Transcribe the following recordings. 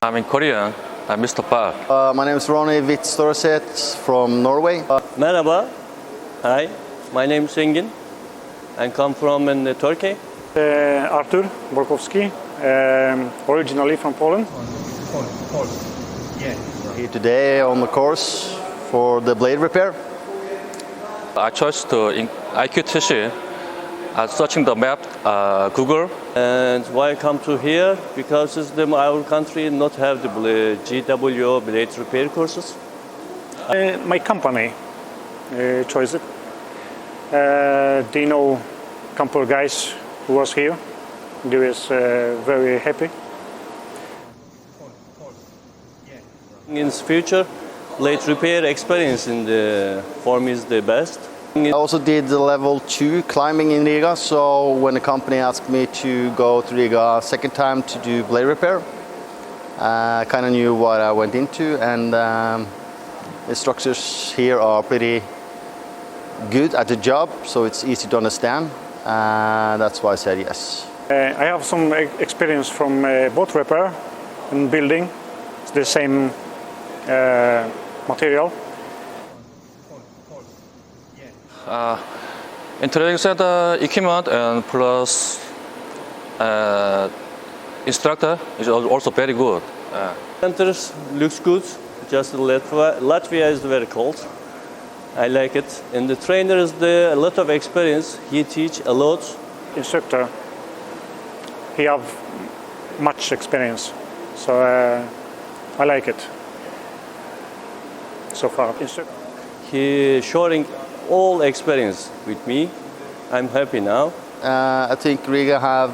I'm in Korea. I'm Mr. Park. My name is Ronny Witt-Storeset from Norway. Merhaba. Hi. My name is Engin. I come from Turkey. Artur Borkowski, originally from Poland. Here today on the course for the blade repair. I chose to IQTC. Searching the map, Google. And why I come to here? Because our country not have the GWO Blade repair courses. My company chose it. They know a couple of guys who was here. They was very happy. In the future, blade repair experience for me is the best. I also did the level 2 climbing in Riga, so when the company asked me to go to Riga second time to do blade repair, I kind of knew what I went into, and the instructors here are pretty good at the job, so it's easy to understand. That's why I said yes. I have some experience from boat repair and building. It's the same material. In training center, equipment and plus instructor is also very good. Centers looks good. Just Latvia is very cold. I like it. And the trainer is a lot of experience. He teach a lot. Instructor, he have much experience, so I like it so far. He showing all experience with me. I'm happy now. I think Riga have,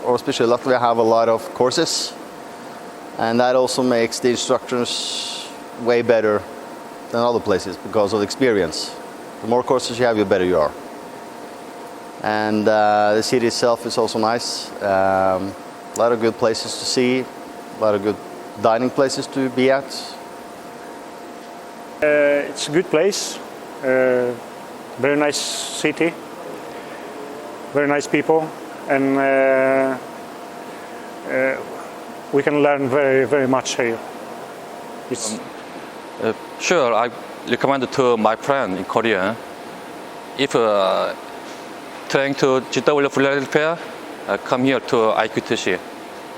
or especially Latvia, have a lot of courses, and that also makes the instructors way better than other places because of experience. The more courses you have, the better you are. And the city itself is also nice. A lot of good places to see, a lot of good dining places to be at. It's a good place. Very nice city, very nice people, and we can learn very, very much here. Sure, I recommend it to my friend in Korea. If trying to GWO Blade repair, come here to IQTC.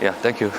Yeah, thank you.